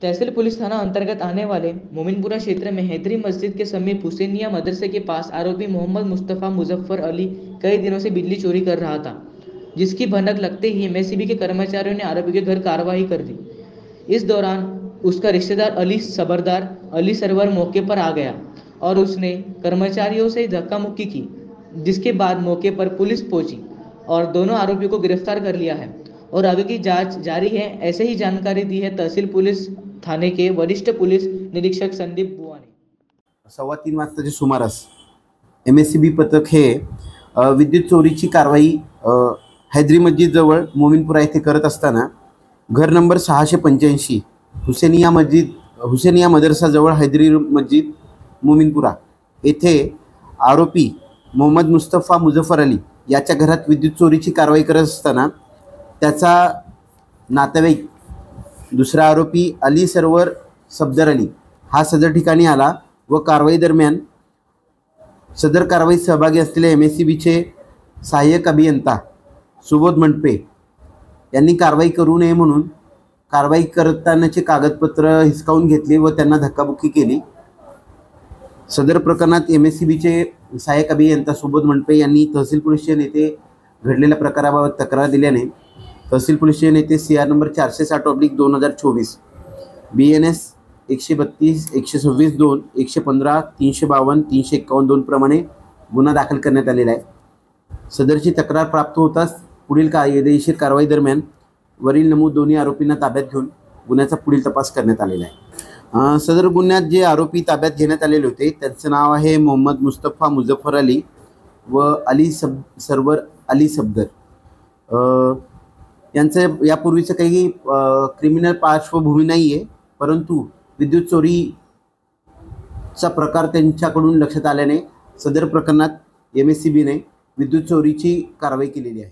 तहसील police थाना अंतर्गत आने वाले मोमिनपुरा क्षेत्र में हैदरी मस्जिद के समीप हुसैनिया मदरसे के पास आरोपी मोहम्मद मुस्तफ़ा मुजफ्फर अली कई दिनों से बिजली चोरी कर रहा था, जिसकी भनक लगते ही एमएससीबी के कर्मचारियों ने आरोपी के घर कार्रवाई कर दी। इस दौरान उसका रिश्तेदार अली सरवर मौके पर आ गया और उसने कर्मचारियों से धक्का मुक्की की, जिसके बाद मौके पर पुलिस पहुंची और दोनों आरोपियों को गिरफ्तार कर लिया है और आगे की जांच जारी है। ऐसे ही जानकारी दी है तहसील पुलिस थाने के वरिष्ठ पुलिस निरीक्षक संदीप बुआ ने। 3:15 वाजताच्या सुमारास MSCB पथक हे विद्युत चोरीची कारवाई हैदरी मस्जिद जवळ मोमिनपुरा येथे करत असताना घर नंबर 685 हुसेनिया मदरसा जवळ हैदरी मस्जिद मोमिनपुरा येथे आरोपी मोहम्मद मुस्तफा मुजफ्फर अली याच्या घरात विद्युत चोरीची कारवाई करत असताना त्याचा नातेवाईक दुसरा आरोपी अली सरवर सफदर अली हा सदर ठिकाणी आला व कारवाई दरम्यान सदर कारवाईत सहभागी असलेले MSCBचे सहाय्यक अभियंता सुबोध मंडपे यांनी कारवाई करू नये म्हणून कारवाई करतानाचे कागदपत्र हिसकावून घेतले व त्यांना धक्काबुक्की केली। सदर प्रकरणात MSCBचे सहाय्यक अभियंता सुबोध मंडपे यांनी तहसील पोलीस स्टेशन येथे घडलेल्या प्रकाराबाबत तक्रार दिल्याने तहसील पोलीस स्टेशन येथे CR नंबर 460/2024 BNS 132 126 2 115 352 351 2 प्रमाणे गुन्हा दाखल करण्यात आलेला आहे। सदरची तक्रार प्राप्त होताच पुढील कायदेशीर कारवाई दरम्यान वरील नमूद दोन्ही आरोपींना ताब्यात घेऊन गुन्ह्याचा पुढील तपास करण्यात आलेला आहे। सदर गुन्ह्यात जे आरोपी ताब्यात घेण्यात आलेले होते त्यांचं नाव आहे मोहम्मद मुस्तफा मुजफ्फर अली व सरवर अली सफदर। यांचं यापूर्वीचं काही क्रिमिनल पार्श्वभूमी नाही आहे, परंतु विद्युत चोरीचा प्रकार त्यांच्याकडून लक्षात आल्याने सदर प्रकरणात MSCBने विद्युत चोरीची कारवाई केलेली आहे।